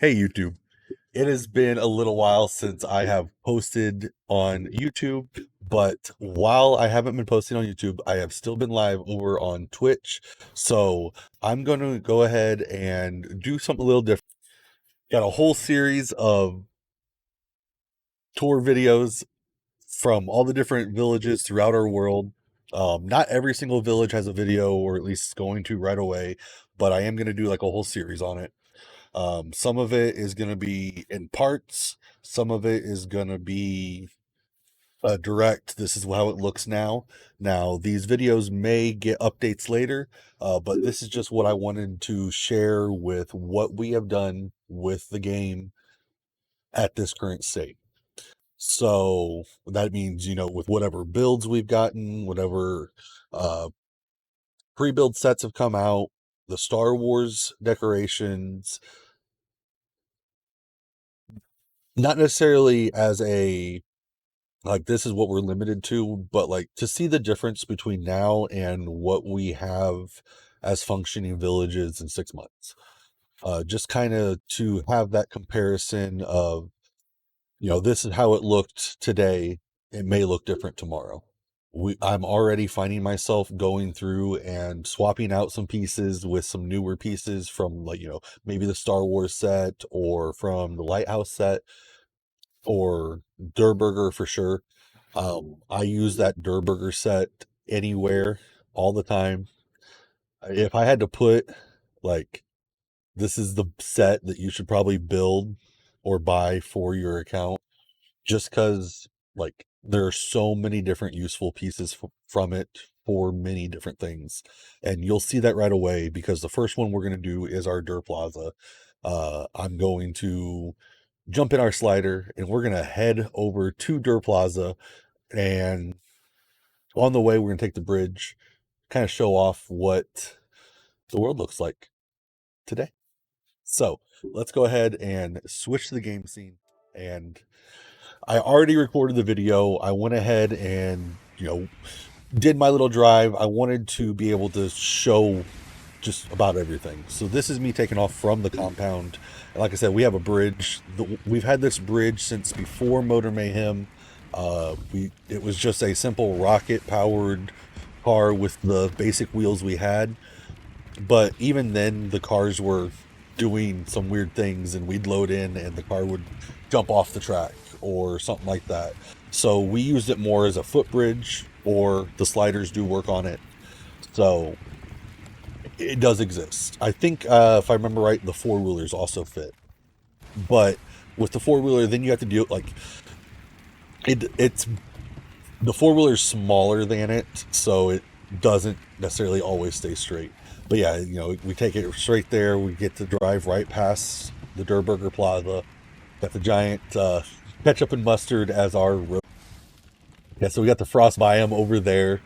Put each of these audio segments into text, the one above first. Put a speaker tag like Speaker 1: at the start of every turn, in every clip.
Speaker 1: Hey YouTube. It has been a little while since I have posted on YouTube, but while I haven't been posting on YouTube, I have still been live over on Twitch. So I'm going to go ahead and do something a little different. Got a whole series of tour videos from all the different villages throughout our world. Not every single village has a video, or at least it's going to right away, but I am going to do like a whole series on it. Some of it is going to be in parts. Some of it is going to be direct. This is how it looks now. Now, these videos may get updates later, but this is just what I wanted to share with what we have done with the game at this current state. So that means, with whatever builds we've gotten, whatever uh, pre-build sets have come out, the Star Wars decorations, not necessarily as a like this is what we're limited to, but like to see the difference between now and what we have as functioning villages in 6 months. Just kind of to have that comparison of, this is how it looked today. It may look different tomorrow. I'm already finding myself going through and swapping out some pieces with some newer pieces from, like, maybe the Star Wars set or from the Lighthouse set or Durrr for sure. I use that Durrr set anywhere, all the time. If I had to put, like, this is the set that you should probably build or buy for your account, just because, like, there are so many different useful pieces from it for many different things. And you'll see that right away because the first one we're going to do is our Durrr Plaza. I'm going to jump in our slider and we're going to head over to Durrr Plaza. And on the way, we're going to take the bridge, kind of show off what the world looks like today. So let's go ahead and switch to the game scene. And I already recorded the video. I went ahead and, did my little drive. I wanted to be able to show just about everything. So this is me taking off from the compound. And like I said, we have a bridge. We've had this bridge since before Motor Mayhem. It was just a simple rocket powered car with the basic wheels we had. But even then, the cars were doing some weird things, and we'd load in, and the car would jump off the track or something like that. So we used it more as a footbridge, or the sliders do work on it. So it does exist. I think, if I remember right, the four wheelers also fit. But with the four wheeler, then you have to do it like it's the four wheeler's smaller than it, so it doesn't necessarily always stay straight. But yeah, we take it straight there. We get to drive right past the Durrr Plaza. Got the giant ketchup and mustard as our road. Yeah, so we got the frost biome over there.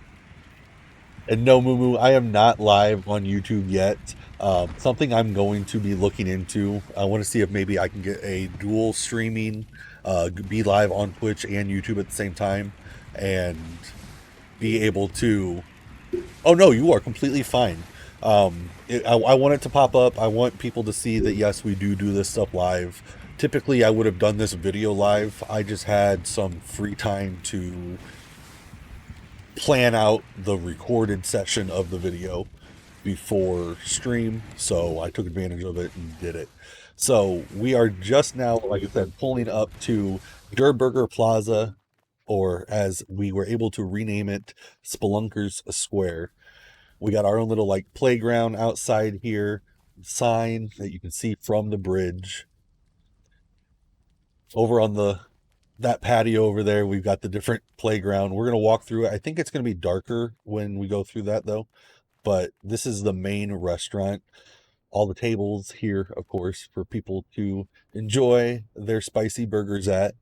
Speaker 1: And no, Moo, I am not live on YouTube yet. Something I'm going to be looking into. I want to see if maybe I can get a dual streaming, be live on Twitch and YouTube at the same time, and be able to. Oh no, you are completely fine. I want it to pop up. I want people to see that yes, we do this stuff live. Typically, I would have done this video live. I just had some free time to plan out the recorded session of the video before stream, so I took advantage of it and did it. So we are just now, like I said, pulling up to Durrr Plaza, or as we were able to rename it, Spelunkers Square. We got our own little like playground outside here, sign that you can see from the bridge. Over on that patio over there, we've got the different playground. We're gonna walk through it. I think it's gonna be darker when we go through that though. But this is the main restaurant. All the tables here, of course, for people to enjoy their spicy burgers at.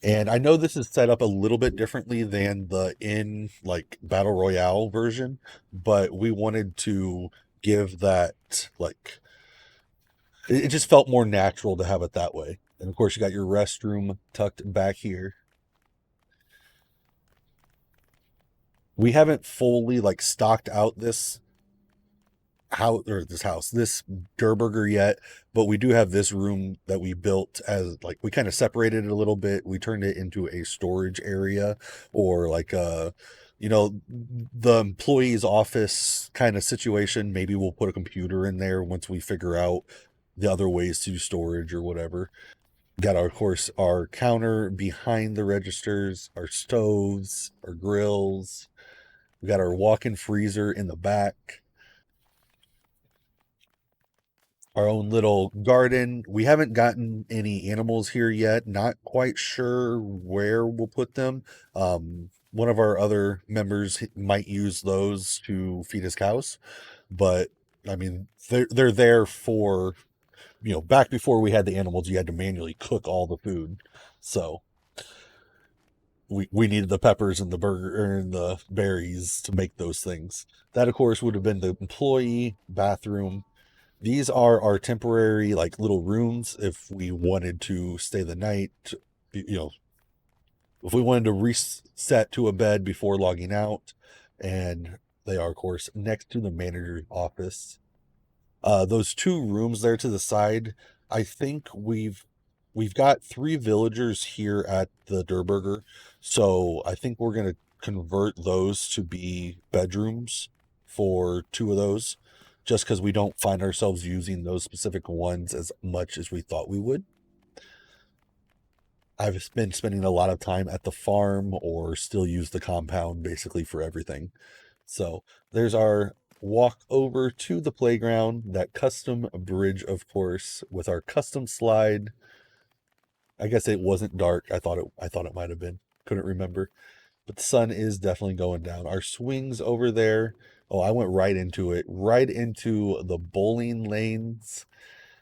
Speaker 1: And I know this is set up a little bit differently than the in like battle royale version, but we wanted to give that like it just felt more natural to have it that way. And of course, you got your restroom tucked back here. We haven't fully like stocked out this this Durrr Burger yet, but we do have this room that we built as like we kind of separated it a little bit. We turned it into a storage area or like a, the employee's office kind of situation. Maybe we'll put a computer in there once we figure out the other ways to do storage or whatever. Got our, of course, our counter behind the registers, our stoves, our grills. We got our walk-in freezer in the back, our own little garden. We haven't gotten any animals here yet. Not quite sure where we'll put them. One of our other members might use those to feed his cows, but I mean, they're there for, back before we had the animals, you had to manually cook all the food. So we needed the peppers and the burger and the berries to make those things. That of course would have been the employee bathroom. These are our temporary like little rooms if we wanted to stay the night, you know, if we wanted to reset to a bed before logging out. And they are of course next to the manager's office. Those two rooms there to the side, I think we've got three villagers here at the Durrr Burger, so I think we're gonna convert those to be bedrooms for two of those, just because we don't find ourselves using those specific ones as much as we thought we would. I've been spending a lot of time at the farm or still use the compound basically for everything. So there's our walk over to the playground, that custom bridge, of course, with our custom slide. I guess it wasn't dark. I thought it might have been. Couldn't remember. But the sun is definitely going down. Our swings over there. Oh, I went right into it. Right into the bowling lanes.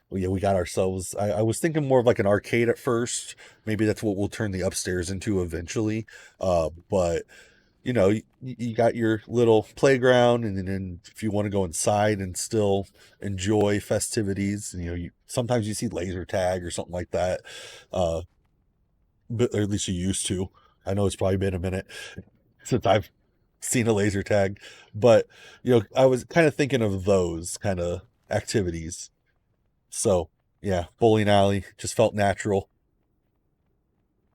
Speaker 1: Well, yeah, we got ourselves. I was thinking more of like an arcade at first. Maybe that's what we'll turn the upstairs into eventually. But you got your little playground, and then if you want to go inside and still enjoy festivities, sometimes you see laser tag or something like that, uh, but or at least you used to. I know it's probably been a minute since I've seen a laser tag, but I was kind of thinking of those kind of activities. So yeah, bowling alley just felt natural.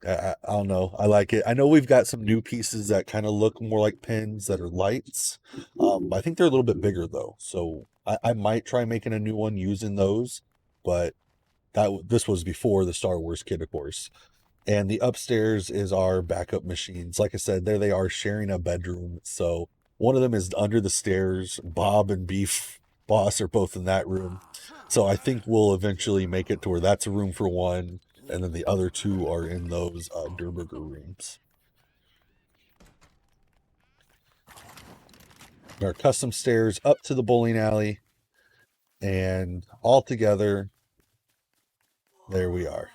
Speaker 1: I don't know. I like it. I know we've got some new pieces that kind of look more like pins that are lights. I think they're a little bit bigger though, so I might try making a new one using those. But this was before the Star Wars kit, of course. And the upstairs is our backup machines. Like I said, there they are sharing a bedroom. So one of them is under the stairs. Bob and Beef Boss are both in that room. So I think we'll eventually make it to where that's a room for one, and then the other two are in those Durrr Burger rooms. Our custom stairs up to the bowling alley, and all together, there we are.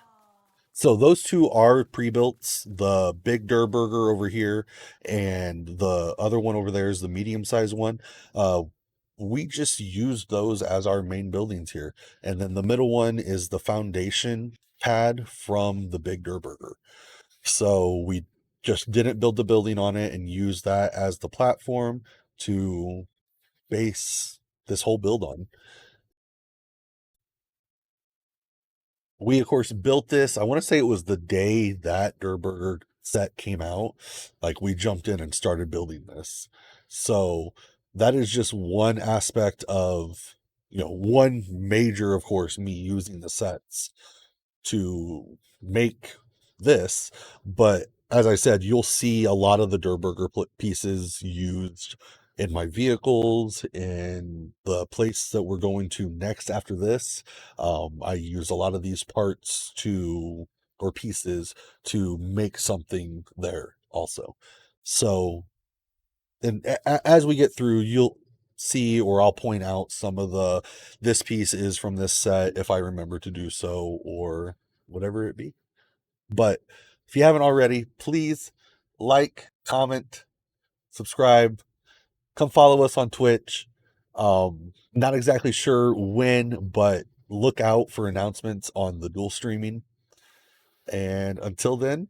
Speaker 1: So those two are pre-built. The big Durrr Burger over here, and the other one over there is the medium-sized one. Uh, we just use those as our main buildings here, and then the middle one is the foundation pad from the big Durrr Burger. So we just didn't build the building on it and use that as the platform to base this whole build on. We of course built this. I want to say it was the day that Durrr Burger set came out. Like we jumped in and started building this. So that is just one aspect of, one major, of course, me using the sets to make this. But as I said, you'll see a lot of the Durrr Burger pieces used in my vehicles, in the place that we're going to next after this. I use a lot of these parts to, or pieces, to make something there also. So, and as we get through, you'll see, or I'll point out some of this piece is from this set if I remember to do so, or whatever it be. But if you haven't already, please like, comment, subscribe, come follow us on Twitch. Not exactly sure when, but look out for announcements on the dual streaming. And until then,